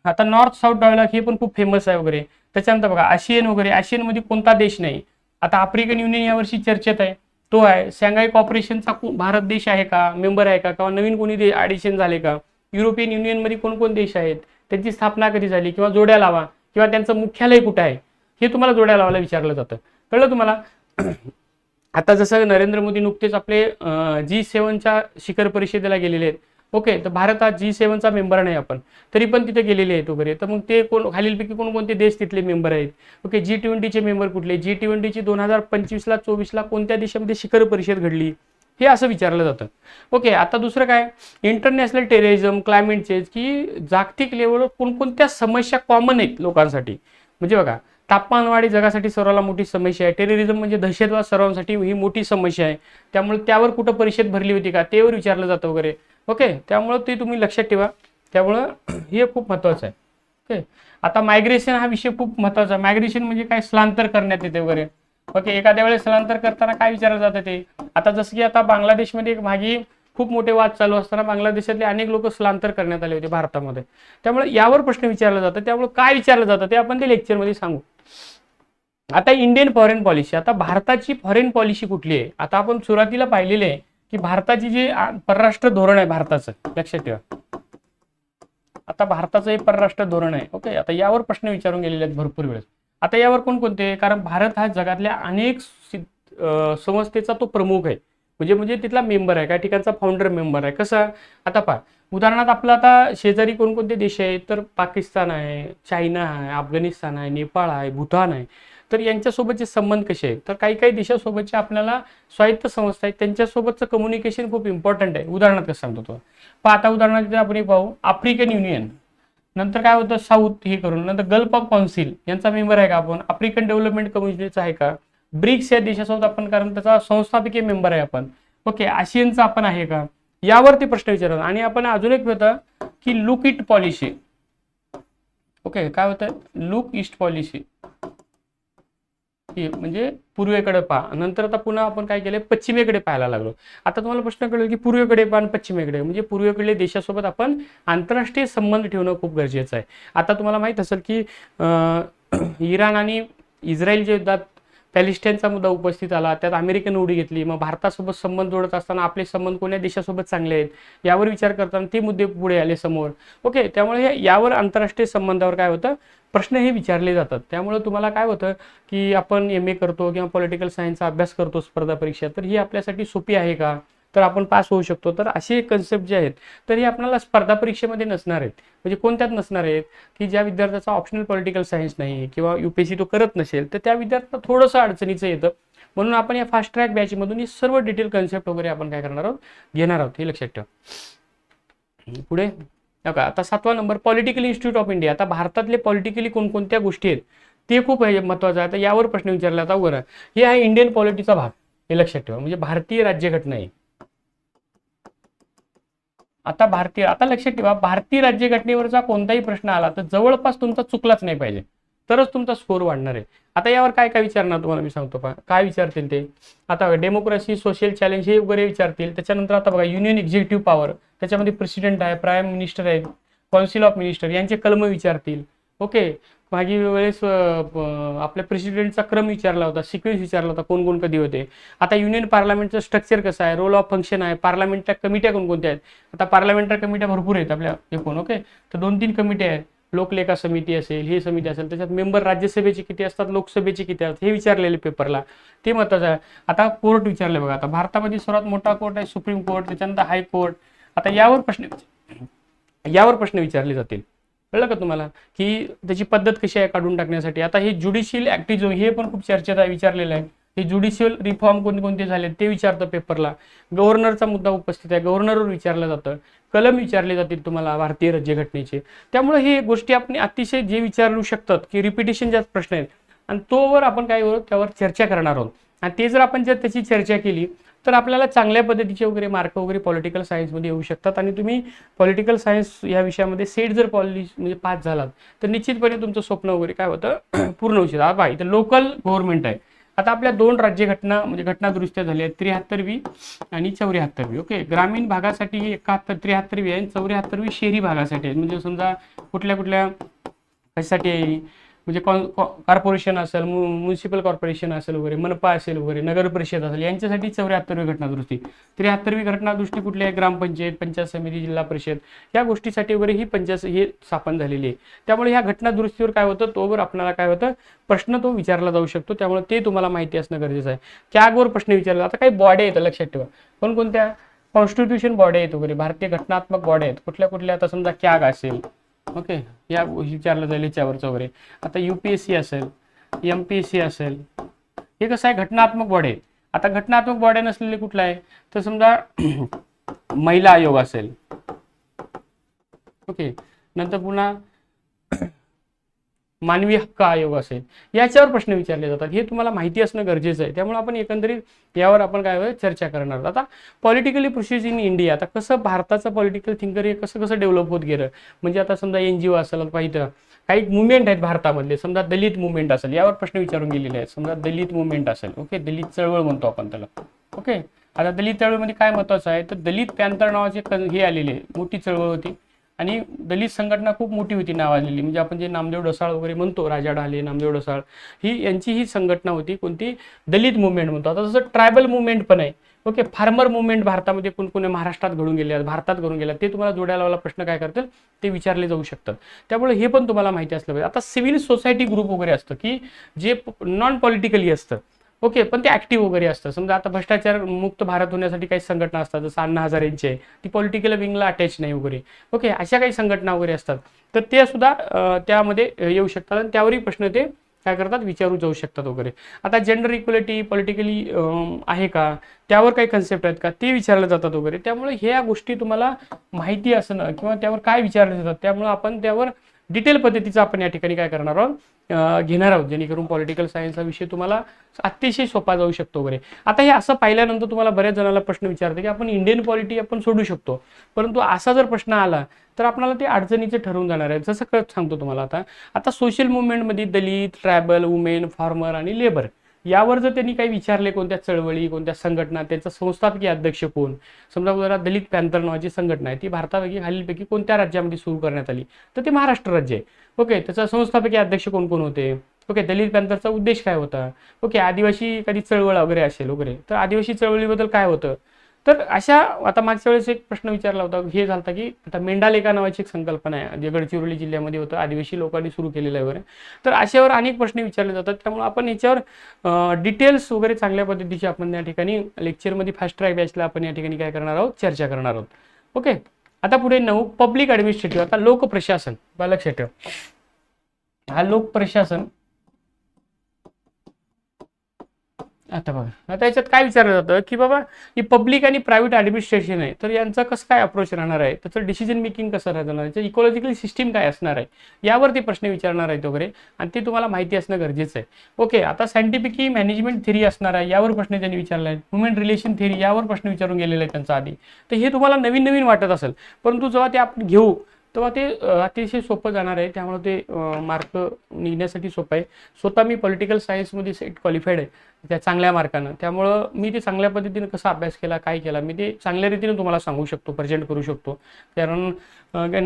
आता नॉर्थ साऊथ डायलॉग हे पण खूप फेमस आहे वगैरे. त्याच्यानंतर बघा आशियन वगैरे, आशियन मध्ये कोणता देश नाही. आता आफ्रिकन युनियन यावर्षी चर्चेत आहे, तो आहे. शंघाई कॉर्पोरेशनचा भारत देश आहे का, मेंबर आहे का, किंवा नवीन कोणी ॲडिशन झाले का. युरोपियन युनियन मध्ये कोण देश आहेत, त्यांची स्थापना कधी झाली, किंवा जोड्या लावा, किंवा त्यांचं मुख्यालय कुठं आहे हे तुम्हाला जोड्या लावायला विचारलं जातं. कळलं तुम्हाला. आता जसं नरेंद्र मोदी नुकतेच आपले G7च्या शिखर परिषदेला गेलेले आहेत. ओके, तर भारत हा G7चा मेंबर नाही आपण, तरी पण तिथे गेलेले आहेत वगैरे. तर मग ते खालीलपैकी कोणकोणते देश तिथले मेंबर आहेत. ओके, G20चे मेंबर कुठले, G20ची 2025ला 24ला कोणत्या देशामध्ये शिखर परिषद घडली, हे असं विचारलं जातं. ओके, आता दुसरं काय, इंटरनॅशनल टेररिझम, क्लायमेट चेंज, की जागतिक लेवलवर कोणकोणत्या समस्या कॉमन आहेत लोकांसाठी. म्हणजे बघा, तापमानवाढी जगासाठी सर्वाला मोठी समस्या आहे. टेररिझम म्हणजे दहशतवाद सर्वांसाठी ही मोठी समस्या आहे. त्यामुळे त्यावर कुठं परिषद भरली होती का, त्यावर विचारलं जातं वगैरे. ओके, त्यामुळं ते तुम्ही लक्षात ठेवा. त्यामुळं हे खूप महत्त्वाचं आहे. ओके, आता मायग्रेशन हा विषय खूप महत्त्वाचा आहे. मायग्रेशन म्हणजे काय, स्थलांतर करण्यात येते वगैरे. ओके, एखाद्या वेळेस स्थलांतर करताना काय विचारलं जातं ते. आता जसं की आता बांगलादेशमध्ये एक मागे खूप मोठे वाद चालू असताना बांगलादेशातले अनेक लोक स्थलांतर करण्यात आले होते भारतामध्ये. त्यामुळे यावर प्रश्न विचारला जातं. त्यामुळे काय विचारलं जातं ते आपण ते लेक्चरमध्ये सांगू. आता इंडियन फॉरेन पॉलिसी, आता भारताची फॉरेन पॉलिसी कुठली आहे. आता आपण सुरुवातीला पाहिलेले आहे की भारताची जे परराष्ट्र धोरण आहे भारताचं, लक्षात ठेवा. आता भारताचं हे परराष्ट्र धोरण आहे. ओके, आता यावर प्रश्न विचारून गेलेले आहेत भरपूर वेळेस. आता यावर कोणकोणते, कारण भारत हा जगातल्या अनेक संस्थेचा तो प्रमुख आहे, म्हणजे तिथला मेंबर आहे, काही ठिकाणचा फाउंडर मेंबर आहे. कसा, आता पहा उदाहरणार्थ आपला आता शेजारी कोणकोणते देश आहेत, तर पाकिस्तान आहे, चायना आहे, अफगाणिस्तान आहे, नेपाळ आहे, भूतान आहे. तर यांच्यासोबतचे संबंध कसे आहेत, तर काही देशासोबतचे आपल्याला स्वायत्त संस्था आहेत त्यांच्यासोबतचं कम्युनिकेशन खूप इम्पॉर्टंट आहे. उदाहरणार्थ कसं सांगतो तो पहा. आता उदाहरणार्थ आपण पाहू, आफ्रिकन युनियन, नंतर काय होतं साऊथ हे करून, नंतर गल्फ ऑफ कौन्सिल यांचा मेंबर आहे का आपण, आफ्रिकन डेव्हलपमेंट कमिशनचा आहे का, ब्रिक्स या देशासोबत आपण, कारण त्याचा संस्थापकीय मेंबर आहे आपण. ओके, आशियनचा आपण आहे का, यावरती प्रश्न विचारतात. आणि आपण अजून एक होतं की लुक इट पॉलिसी. ओके, काय होतं, लुक ईस्ट पॉलिसी, म्हणजे पूर्वेकडे पहा. नंतर आता पुन्हा आपण काय केलंय, पश्चिमेकडे पाहायला लागलो. आता तुम्हाला प्रश्न कळेल की पूर्वेकडे पहा आणि पश्चिमेकडे, म्हणजे पूर्वेकडल्या देशासोबत आपण आंतरराष्ट्रीय संबंध ठेवणं खूप गरजेचं आहे. आता तुम्हाला माहित असेल की इराण आणि इस्रायलच्या युद्धात पॅलेस्टाईनचा मुद्दा उपस्थित आला, त्यात अमेरिकेने उडी घेतली. मग भारतासोबत संबंध जोडत असताना आपले संबंध कोणत्या देशासोबत चांगले आहेत यावर विचार करताना ते मुद्दे पुढे आले समोर. ओके, त्यामुळे यावर आंतरराष्ट्रीय संबंधावर काय होतं, प्रश्न हे विचारले जातात. त्यामुळे तुम्हाला काय होतं की आपण MA करतो किंवा पॉलिटिकल सायन्सचा अभ्यास करतो स्पर्धा परीक्षा, तर ही आपल्यासाठी सोपी आहे का, तर आपण पास होऊ शकतो. तर असे कन्सेप्ट जे आहेत तर हे आपल्याला स्पर्धा परीक्षेमध्ये नसणार आहेत. म्हणजे कोणत्यात नसणार आहेत, की ज्या विद्यार्थ्याचा ऑप्शनल पॉलिटिकल सायन्स नाही किंवा UPSC तो करत नसेल, तर त्या विद्यार्थ्यांना थोडंसं अडचणीचं येतं. म्हणून आपण या फास्ट ट्रॅक बॅचमधून ही सर्व डिटेल कन्सेप्ट वगैरे आपण काय करणार आहोत, घेणार आहोत, हे लक्षात ठेवा. पुढे आता 7वा number, political institute of India. आता भारतातले पॉलिटिकली कोणकोणत्या गोष्टी आहेत ते खूप महत्त्वाचं आहे. आता यावर प्रश्न विचारला जाता वगैरे. हे आहे इंडियन पॉलिटीचा भाग, हे लक्षात ठेवा. म्हणजे भारतीय राज्यघटना आहे. आता लक्षात ठेवा, भारतीय राज्यघटनेवरचा कोणताही प्रश्न आला तर जवळपास तुमचा चुकलाच नाही पाहिजे, तरच तुमचा स्कोर वाढणार आहे. आता यावर काय काय विचारणार तुम्हाला मी सांगतो पहा, काय विचारतील ते. आता डेमोक्रेसी, सोशल चॅलेंज हे वगैरे विचारतील. त्याच्यानंतर आता बघा, युनियन एक्झिक्युटिव्ह पॉवर, त्याच्यामध्ये प्रेसिडेंट आहे, प्राईम मिनिस्टर आहे, काउन्सिल ऑफ मिनिस्टर यांचे कलम विचारतील. ओके, मागील वेळेस आपल्या प्रेसिडेंटचा क्रम विचारला होता, सिक्वेन्स विचारला होता, कोण कोण कधी होते. आता युनियन पार्लमेंटचं स्ट्रक्चर कसं आहे, रोल ऑफ फंक्शन आहे, पार्लमेंटच्या कमिट्या कोणकोणत्या आहेत. आता पार्लमेंटच्या कमिट्या भरपूर आहेत आपल्या एकूण. ओके, तर 2-3 कमिट्या आहेत. लोकलेखा समिती असेल, ही समिती असेल, त्याच्यात मेंबर राज्यसभेचे किती असतात, लोकसभेचे किती असतात, हे विचारलेले पेपरला, ते महत्त्वाचं आहे. आता कोर्ट विचारले बघा. आता भारतामध्ये सर्वात मोठा कोर्ट आहे सुप्रीम कोर्ट, त्याच्यानंतर हायकोर्ट. आता यावर प्रश्न विचारले जातील. कळलं का तुम्हाला, की त्याची पद्धत कशी आहे काढून टाकण्यासाठी. आता हे ज्युडिशियल ऍक्टिव्हिज्म हे पण खूप चर्चेत आहे, विचारलेलं आहे. हे ज्युडिशियल रिफॉर्म कोणते झाले ते विचारतं पेपरला. गव्हर्नरचा मुद्दा उपस्थित आहे, गव्हर्नरवर विचारलं जातं. कलम विचारले जातील तुम्हाला भारतीय राज्यघटनेचे. त्यामुळे हे गोष्टी आपण अतिशय जे विचारू शकतात की रिपिटेशन जास्त प्रश्न आहेत, आणि तोवर आपण काय करू त्यावर चर्चा करणार आहोत. आणि ते जर आपण त्याची चर्चा केली तर आपल्याला चांगल्या पद्धतीचे वगैरे मार्क वगैरे पॉलिटिकल सायन्समध्ये येऊ शकतात. आणि तुम्ही पॉलिटिकल सायन्स या विषयामध्ये सेट जर म्हणजे पास झालात तर निश्चितपणे तुमचं स्वप्न वगैरे काय होतं पूर्ण होऊ शकतं. आता इथं लोकल गव्हर्नमेंट आहे. आता आपल्या दोन राज्यघटना म्हणजे घटनादुरुस्त्या झाल्या आहेत, 73वी आणि 74वी. ओके, ग्रामीण भागासाठी 71 73वी आहे, 74वी शहरी भागासाठी आहे. म्हणजे समजा कुठल्या कुठल्या कशासाठी आहे, म्हणजे कॉर्पोरेशन असेल, म्युन्सिपल कॉर्पोरेशन असेल वगैरे, मनपा असेल वगैरे, नगर परिषद असेल, यांच्यासाठी 74वी घटनादुरुस्ती. 73वी घटनादुरुस्ती कुठली आहे, ग्रामपंचायत, पंचायत समिती, जिल्हा परिषद या गोष्टीसाठी वगैरे ही पंचायत हे स्थापन झालेली आहे. त्यामुळे ह्या घटनादुरुस्तीवर काय होतं, तोवर आपल्याला काय होतं प्रश्न तो विचारला जाऊ शकतो. त्यामुळे ते तुम्हाला माहिती असणं गरजेचं आहे. कॅगवर प्रश्न विचारला. आता काही बॉडी आहेत लक्षात ठेवा, कोणकोणत्या कॉन्स्टिट्यूशन बॉडी आहेत वगैरे, भारतीय घटनात्मक बॉडी आहेत कुठल्या कुठल्या. आता समजा कॅग असेल, ओके, या विचारलं जाईल याच्यावरचं वगैरे. आता UPSC असेल, MPSC असेल, हे कसं आहे घटनात्मक बॉडी आहे. आता घटनात्मक बॉडी नसलेले कुठला आहे तर समजा महिला आयोग असेल, ओके, नंतर पुन्हा मानवी हक्क आयोग असेल, याच्यावर प्रश्न विचारले जातात. हे तुम्हाला माहिती असणं गरजेचं आहे. त्यामुळे आपण एकंदरीत यावर आपण काय चर्चा करणार आहोत. आता पॉलिटिकली प्रोसेस इन इंडिया, आता कसं भारताचं पॉलिटिकल थिंकर हे कसं कसं डेव्हलप होत गेलं. म्हणजे आता समजा NGO असेल, पाहिजे काही मुवमेंट आहेत भारतामधले, समजा दलित मुवमेंट असेल, यावर प्रश्न विचारून गेलेले आहेत. समजा दलित मुवमेंट असेल, ओके, दलित चळवळ म्हणतो आपण त्याला. ओके, आता दलित चळवळीमध्ये काय महत्वाचं आहे तर दलित पॅंथर नावाचे हे आलेले मोठी चळवळ होती. आणि दलित संघटना खूप मोठी होती नावाजलेली. म्हणजे आपण जे नामदेव ढसाळ वगैरे म्हणतो, राजा ढाले, नामदेव ढसाळ, यांची ही संघटना होती. कोणती, दलित मुवमेंट म्हणतो. आता जसं ट्रायबल मुवमेंट पण आहे, ओके, फार्मर मुवमेंट भारतामध्ये कोण महाराष्ट्रात घडून गेले, भारतात घडून गेल्या, ते तुम्हाला जोडायला वाला प्रश्न काय करतील ते विचारले जाऊ शकतात. त्यामुळे हे पण तुम्हाला माहिती असलं पाहिजे. आता सिव्हिल सोसायटी ग्रुप वगैरे असतं की जे नॉन पॉलिटिकली असतं, ओके, पण ते ऍक्टिव्ह वगैरे असतं. समजा आता भ्रष्टाचार मुक्त भारत होण्यासाठी काही संघटना असतात, जसं अण्णा हजारेंची आहे, ती पॉलिटिकल विंगला अटॅच नाही वगैरे, ओके, अशा काही संघटना वगैरे असतात. तर ते सुद्धा त्यामध्ये येऊ शकतात आणि त्यावरही प्रश्न ते काय करतात विचारू जाऊ शकतात वगैरे. आता जेंडर इक्वलिटी पॉलिटिकली आहे का, त्यावर काही कन्सेप्ट आहेत का, ते विचारले जातात वगैरे. त्यामुळे ह्या गोष्टी तुम्हाला माहिती असणं किंवा त्यावर काय विचारले जातात, त्यामुळे आपण त्यावर डिटेल पद्धतीचा आपण या ठिकाणी काय करणार आहोत घेणार आहोत, जेणेकरून पॉलिटिकल सायन्स हा विषय तुम्हाला अतिशय सोपा जाऊ शकतो वगैरे. आता हे असं पाहिल्यानंतर तुम्हाला बऱ्याच जणांना प्रश्न विचारते की आपण इंडियन पॉलिटी आपण सोडू शकतो, परंतु असा जर प्रश्न आला तर आपल्याला ते अडचणीचे ठरवून जाणार आहे. जसं सांगतो तुम्हाला, आता सोशल मुवमेंटमध्ये दलित, ट्रायबल, वुमेन, फार्मर आणि लेबर यावर जर त्यांनी काही विचारले, कोणत्या चळवळी, कोणत्या संघटना, त्यांचा संस्थापकीय अध्यक्ष कोण, समजा उदाहरणार्थ दलित पॅंथर नावाची संघटना आहे, ती भारतापैकी खालीलपैकी कोणत्या राज्यामध्ये सुरू करण्यात आली, तर ते महाराष्ट्र राज्य आहे. ओके, त्याचा संस्थापकीय अध्यक्ष कोण कोण होते, ओके, दलित पॅंथरचा उद्देश काय होता, ओके, आदिवासी एखादी चळवळ वगैरे असेल वगैरे, तर आदिवासी चळवळीबद्दल काय होतं. तर अशा आता मागच्या वेळेस एक प्रश्न विचारला होता, हे झालं की आता मेंढालेखा नावाची एक संकल्पना आहे, जे गडचिरोली जिल्ह्यामध्ये होतं, आदिवासी लोकांनी सुरू केलेलं आहे वगैरे. तर अशावर अनेक प्रश्न विचारले जातात. त्यामुळे आपण याच्यावर डिटेल्स वगैरे चांगल्या पद्धतीचे आपण या ठिकाणी लेक्चरमध्ये फास्ट ट्रॅक बॅचला आपण या ठिकाणी काय करणार आहोत चर्चा करणार आहोत. ओके, आता पुढे 9 पब्लिक ॲडमिनिस्ट्रेटिव्ह. आता लोकप्रशासन लक्षात ठेवा, हा लोकप्रशासन. आता बघा, आता याच्यात काय विचारलं जातं की बाबा ही पब्लिक आणि प्रायव्हेट ॲडमिनिस्ट्रेशन आहे, तर यांचं कसं काय अप्रोच राहणार आहे, त्याचं डिसिजन मेकिंग कसं राहणार, याचं इकॉलॉजिकल सिस्टीम काय असणार आहे, यावर ते प्रश्न विचारणार आहेत वगैरे, आणि ते तुम्हाला माहिती असणं गरजेचं आहे. ओके, आता सायंटिफिक मॅनेजमेंट थिअरी असणार आहे, यावर प्रश्न त्यांनी विचारला आहे. ह्युमन रिलेशन थिअरी यावर प्रश्न विचारून गेलेले आहेत त्यांचा आधी. तर हे तुम्हाला नवीन नवीन वाटत असेल, परंतु जेव्हा ते आपण घेऊ तेव्हा ते अतिशय सोपं जाणार आहे. त्यामुळे ते मार्क निघण्यासाठी सोपं आहे. स्वतः मी पॉलिटिकल सायन्समध्ये सेट क्वालिफाईड आहे त्या चांगल्या मार्कानं, त्यामुळं मी ते चांगल्या पद्धतीने कसा अभ्यास केला, काय केला, मी ते चांगल्या रीतीने तुम्हाला सांगू शकतो, प्रेझेंट करू शकतो. कारण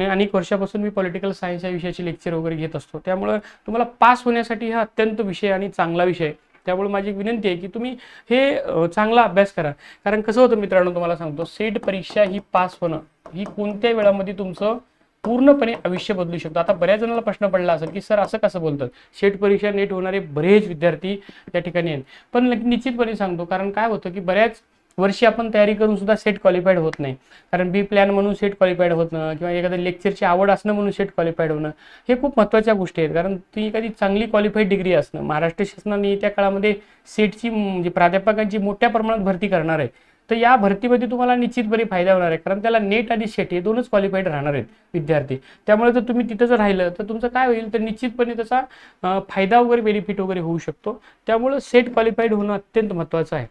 अनेक वर्षापासून मी पॉलिटिकल सायन्स या विषयाची लेक्चर वगैरे घेत असतो. त्यामुळं तुम्हाला पास होण्यासाठी हा अत्यंत विषय आणि चांगला विषय आहे. त्यामुळे माझी एक विनंती आहे की तुम्ही हे चांगला अभ्यास करा. कारण कसं होतं मित्रांनो, तुम्हाला सांगतो, सेट परीक्षा ही पास होणं ही कोणत्या वेळामध्ये तुमचं पूर्णपणे आयुष्य बदलू शकतो. आता बऱ्याच जणांना प्रश्न पडला असेल की सर असं कसं बोलतात, सेट परीक्षा नेट होणारे बरेच विद्यार्थी त्या ठिकाणी आहेत. पण निश्चितपणे सांगतो, कारण काय होतं की बऱ्याच वर्षी आपण तयारी करून सुद्धा सेट क्वालिफाईड होत नाही. कारण बी प्लॅन म्हणून सेट क्वालिफाईड होणं किंवा एखाद्या लेक्चरची आवड असणं म्हणून सेट क्वालिफाईड होणं हे खूप महत्त्वाच्या गोष्टी आहेत. कारण ती एखादी चांगली क्वालिफाईड डिग्री असणं, महाराष्ट्र शासनाने येत्या काळामध्ये सेटची म्हणजे प्राध्यापकांची मोठ्या प्रमाणात भरती करणार आहे. तर या भरतीमध्ये तुम्हाला निश्चितपणे फायदा होणार आहे. कारण त्याला नेट आणि सेट हे दोनच क्वालिफाईड राहणार आहेत विद्यार्थी. त्यामुळे जर तुम्ही तिथं जर राहिलं तर तुमचं काय होईल तर निश्चितपणे त्याचा फायदा वगैरे बेनिफिट वगैरे होऊ शकतो. त्यामुळे सेट क्वालिफाईड होणं अत्यंत महत्त्वाचं आहे.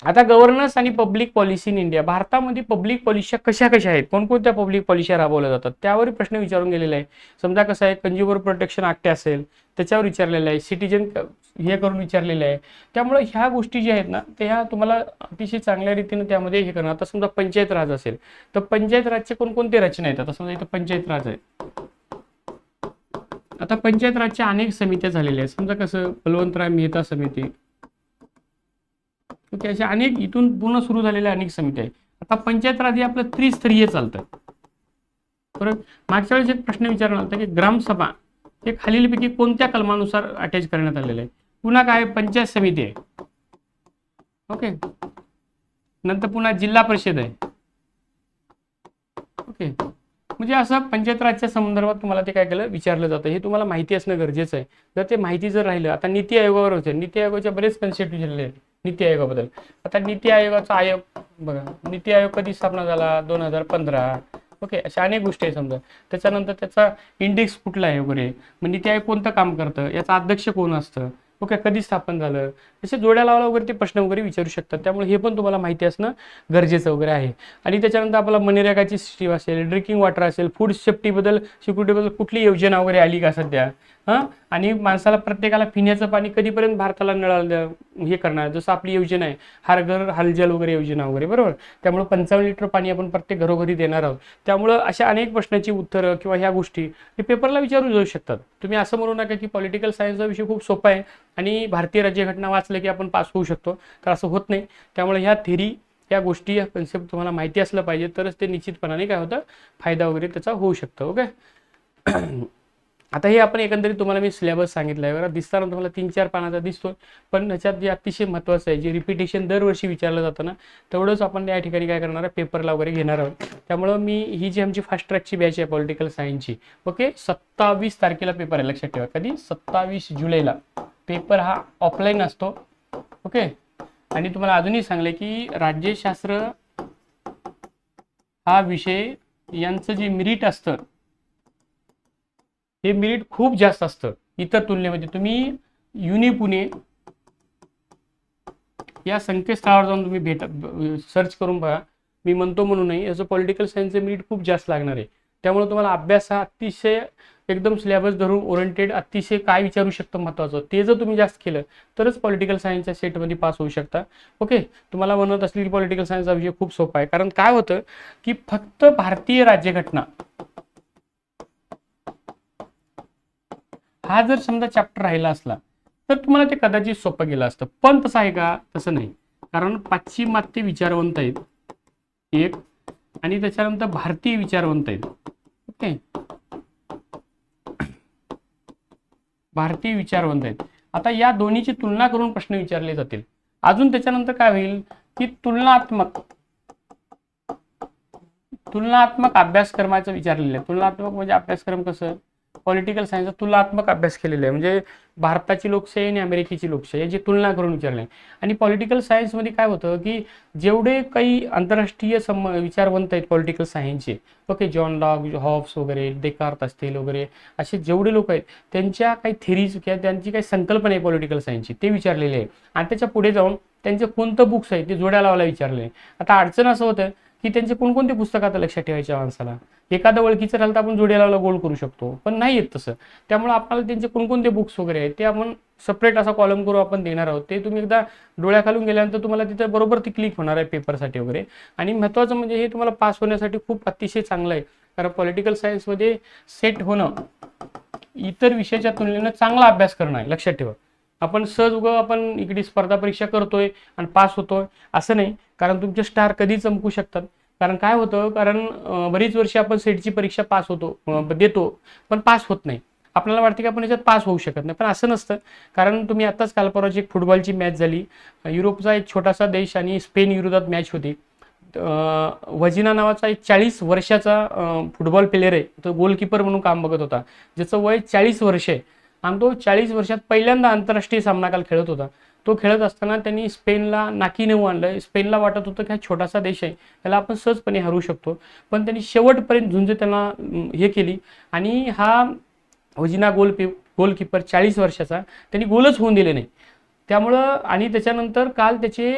आता गव्हर्नन्स आणि पब्लिक पॉलिसी इन इंडिया. भारतामध्ये पब्लिक पॉलिसी कशा कशा आहेत, कोणकोणत्या पब्लिक पॉलिसी राबवल्या जातात त्यावर प्रश्न विचारून गेलेला आहे. समजा कसं आहे, कंझ्युमर प्रोटेक्शन ऍक्ट असेल त्याच्यावर विचारलेलं आहे, सिटीजन हे करून विचारलेलं आहे. त्यामुळे ह्या गोष्टी ज्या आहेत ना त्या तुम्हाला अतिशय चांगल्या रीतीने त्यामध्ये हे करणार. आता समजा पंचायत राज असेल तर पंचायत राजचे कोणकोणते रचना आहेत. आता समजा इथं पंचायत राज आहे. आता पंचायत राजच्या अनेक समित्या झालेल्या आहेत. समजा कसं बलवंतराय मेहता समिती, ओके, अशा अनेक इथून पूर्ण सुरू झालेल्या अनेक समित्या आहेत. आता पंचायत राज हे आपलं त्रिस्तरीय चालतं. परत मागच्या वेळेस एक प्रश्न विचारला होता की ग्रामसभा हे खालीलपैकी कोणत्या कलमानुसार अटॅच करण्यात आलेलं आहे. पुन्हा काय पंचायत समिती आहे, ओके, नंतर पुन्हा जिल्हा परिषद आहे, ओके. म्हणजे असं पंचायत राजच्या संदर्भात तुम्हाला ते काय केलं विचारलं जातं. हे तुम्हाला माहिती असणं गरजेचं आहे. जर ते माहिती जर राहिलं, आता नीती आयोगावर होते, नीती आयोगाच्या बरेच कन्सेप्ट विचारले आहेत नीती आयोगाबद्दल. आता नीती आयोगाचा आयोग बघा, नीती आयोग कधी स्थापना झाला 2015, ओके. अशा अनेक गोष्टी आहे समजा. त्याच्यानंतर त्याचा इंडेक्स कुठला आहे वगैरे, मग नीती आयोग कोणतं काम करतं, याचा अध्यक्ष कोण असतं, ओके, कधी स्थापन झालं, असे जोड्या लावला वगैरे ते प्रश्न वगैरे विचारू शकतात. त्यामुळे हे पण तुम्हाला माहिती असणं गरजेचं वगैरे आहे. आणि त्याच्यानंतर आपला मनरेगाची स्कीम असेल, ड्रिंकिंग वॉटर असेल, फूड सेफ्टीबद्दल सिक्युरिटीबद्दल कुठली योजना वगैरे आली का सध्या, हां. आणि माणसाला प्रत्येकाला पिण्याचं पाणी कधीपर्यंत भारताला नळाला हे करणार, जसं आपली योजना आहे हर घर हल जल वगैरे योजना वगैरे, बरोबर. त्यामुळे 55 लिटर पाणी आपण प्रत्येक घरोघरी देणार आहोत. त्यामुळं अशा अनेक प्रश्नांची उत्तरं किंवा ह्या गोष्टी हे पेपरला विचारू जाऊ शकतात. तुम्ही असं म्हणू नका की पॉलिटिकल सायन्सचा विषय खूप सोपा आहे आणि भारतीय राज्यघटना वाचलं की आपण पास होऊ शकतो, तर असं होत नाही. त्यामुळे ह्या थेरी, या गोष्टी, या कन्सेप्ट तुम्हाला माहिती असलं पाहिजे, तरच ते निश्चितपणाने काय होतं फायदा वगैरे त्याचा होऊ शकतो, ओके. आता हे आपण एकंदरीत तुम्हाला मी सिलेबस सांगितलं आहे बरं. दिसताना तुम्हाला 3-4 पानाचा दिसतो, पण ह्याच्यात जे अतिशय महत्त्वाचं आहे, जे रिपिटेशन दरवर्षी विचारलं जातं ना, तेवढंच आपण या ठिकाणी काय करणार आहे पेपरला वगैरे घेणार आहोत. त्यामुळं मी ही जी आमची फास्ट ट्रॅकची बॅच आहे पॉलिटिकल सायन्सची, ओके, 27 तारखेला पेपर आहे, लक्षात ठेवा. कधी 27 जुलैला पेपर हा ऑफलाईन असतो, ओके. आणि तुम्हाला अजूनही सांगले की राज्यशास्त्र हा विषय यांचं जे मेरिट असतं हे मेरिट खूप जास्त असतं इतर तुलनेमध्ये. तुम्ही युनी पुणे या संकेतस्थळावर जाऊन तुम्ही सर्च करून बघा. मी म्हणतो म्हणून नाही, याचं पॉलिटिकल सायन्सचं मेरिट खूप जास्त लागणार आहे. त्यामुळे तुम्हाला अभ्यास हा अतिशय एकदम सिलेबस धरून ओरिएंटेड अतिशय काय विचारू शकतं महत्त्वाचं ते जर तुम्ही जास्त केलं तरच पॉलिटिकल सायन्सच्या सेटमध्ये पास होऊ शकता, ओके. तुम्हाला म्हणत असलेली पॉलिटिकल सायन्सचा विषय खूप सोपा आहे. कारण काय होतं की फक्त भारतीय राज्यघटना हा जर समजा चॅप्टर राहिला असला तर तुम्हाला ते कदाचित सोपं गेलं असतं. पण तसं आहे का? तसं नाही. कारण पाश्चिमात्य विचारवंत आहेत एक, आणि त्याच्यानंतर भारतीय विचारवंत आहेत, ओके. भारतीय विचारवंत आहेत. आता या दोन्हीची तुलना करून प्रश्न विचारले जातील. अजून त्याच्यानंतर काय होईल की तुलनात्मक अभ्यासक्रमाचं विचारलेलं आहे. तुलनात्मक म्हणजे अभ्यासक्रम कसं, पॉलिटिकल सायन्सचा तुलनात्मक अभ्यास केलेला आहे. म्हणजे भारताची लोकशाही आणि अमेरिकेची लोकशाही याची तुलना करून विचारले आहे. आणि पॉलिटिकल सायन्समध्ये काय होतं की जेवढे काही आंतरराष्ट्रीय विचारवंत आहेत पॉलिटिकल सायन्सचे, ओके, जॉन लॉक, हॉब्स वगैरे, डेकार्त असतील वगैरे, असे जेवढे लोक आहेत त्यांच्या काही थेरीज किंवा त्यांची काही संकल्पना आहे पॉलिटिकल सायन्सची ते विचारलेले आहे. आणि त्याच्या पुढे जाऊन त्यांचे कोणतं बुक्स आहे ते जोड्या लावायला विचारले. आता अडचण असं होतं की त्यांचे कोणकोणते पुस्तक आता लक्षात ठेवायच्या माणसाला. एखादं ओळखीचं राहिलं तर आपण जोड्या लावायला गोल करू शकतो, पण नाही येत तसं. त्यामुळे आपल्याला त्यांचे कोणकोणते बुक्स वगैरे आहेत ते आपण सेपरेट असा कॉलम करून आपण देणार आहोत. ते तुम्ही एकदा डोळ्याखालून गेल्यानंतर तुम्हाला तिथं बरोबर ती क्लिक होणार आहे पेपरसाठी वगैरे. आणि महत्त्वाचं म्हणजे हे तुम्हाला पास होण्यासाठी खूप अतिशय चांगलं आहे. कारण पॉलिटिकल सायन्समध्ये सेट होणं इतर विषयाच्या तुलनेनं चांगला अभ्यास करणं आहे, लक्षात ठेवा. आपण सहज आपण इकडे स्पर्धा परीक्षा करतोय आणि पास होतोय असं नाही. कारण तुमचे स्टार कधी चमकू शकतात. कारण काय होतं, कारण बरीच वर्षी आपण सेटची परीक्षा देतो पण पास होत नाही. आपल्याला वाटते की आपण याच्यात पास होऊ शकत नाही, पण असं नसतं. कारण तुम्ही आत्ताच काल परवाची एक फुटबॉलची मॅच झाली, युरोपचा एक छोटासा देश आणि स्पेन विरोधात मॅच होती. वजिना नावाचा एक 40 वर्षाचा फुटबॉल प्लेयर आहे, तो गोलकीपर म्हणून काम बघत होता, ज्याचं वय 40 वर्ष आहे आणि तो 40 वर्षात पहिल्यांदा आंतरराष्ट्रीय सामना काल खेळत होता. तो खेळत असताना त्यांनी स्पेनला नाकी नऊ आणलं. स्पेनला वाटत होतं की हा छोटासा देश आहे, त्याला आपण सहजपणे हरवू शकतो, पण त्यांनी शेवटपर्यंत झुंज त्यांना हे केली आणि हा वजिना गोलकीपर 40 वर्षाचा, त्यांनी गोलच होऊन दिले नाही. त्यामुळं आणि त्याच्यानंतर काल त्याचे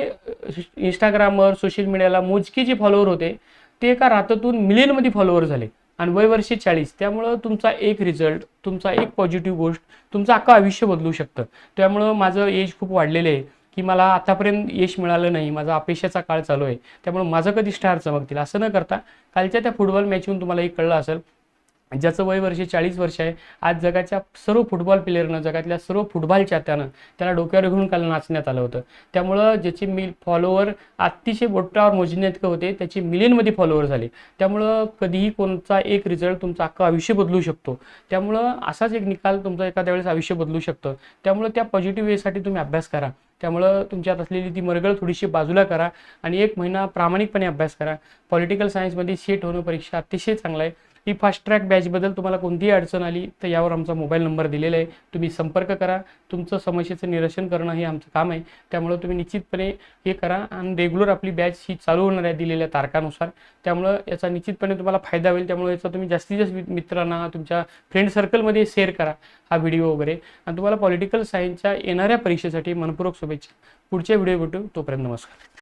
इंस्टाग्रामवर सोशल मीडियाला मोजके जे फॉलोअर होते ते एका रात्रीतून मिलियनमध्ये फॉलोअर झाले आणि वय वर्ष 40. त्यामुळं तुमचा एक रिझल्ट, तुमचा एक पॉझिटिव्ह गोष्ट तुमचं अख्खं आयुष्य बदलू शकतं. त्यामुळं माझं एज खूप वाढलेलं आहे की मला आतापर्यंत यश मिळालं नाही, माझा अपयशाचा काळ चालू आहे, त्यामुळे माझं कधी स्टार चमकतील असं न करता कालच्या त्या फुटबॉल मॅचहून तुम्हाला एक कळलं असेल, ज्याचं वय वर्ष 40 वर्ष आहे, आज जगाच्या सर्व फुटबॉल प्लेयरनं, जगातल्या सर्व फुटबॉल चाहत्यानं त्याला डोक्यावर घेऊन काल नाचण्यात आलं होतं. त्यामुळं ज्याचे फॉलोअर अतिशय बोटावर मोजण्याइतकं होते, त्याचे मिलियनमध्ये फॉलोअर झाले. त्यामुळं कधीही कोणता एक रिझल्ट तुमचं अख्खं आयुष्य बदलू शकतो. त्यामुळं असाच एक निकाल तुमचं एखाद्या वेळेस आयुष्य बदलू शकतं. त्यामुळं त्या पॉझिटिव्ह वेसाठी तुम्ही अभ्यास करा. त्यामुळं तुमच्यात असलेली ती मरगळ थोडीशी बाजूला करा आणि 1 महिना प्रामाणिकपणे अभ्यास करा. पॉलिटिकल सायन्समध्ये सेट होणं परीक्षा अतिशय चांगलं आहे. ही फास्ट ट्रॅक बॅचबद्दल तुम्हाला कोणतीही अडचण आली तर यावर आमचा मोबाईल नंबर दिलेला आहे, तुम्ही संपर्क करा. तुमचं समस्येचं निरसन करणं हे आमचं काम आहे. त्यामुळं तुम्ही निश्चितपणे हे करा आणि रेग्युलर आपली बॅच ही चालू होणार आहे दिलेल्या तारखानुसार. त्यामुळं याचा निश्चितपणे तुम्हाला फायदा होईल. त्यामुळे याचा तुम्ही जास्तीत जास्त मित्रांना, तुमच्या फ्रेंड सर्कलमध्ये शेअर करा हा व्हिडिओ वगैरे. आणि तुम्हाला पॉलिटिकल सायन्सच्या येणाऱ्या परीक्षेसाठी मनपूर्वक शुभेच्छा. पुढच्या व्हिडिओ भेटू, तोपर्यंत नमस्कार.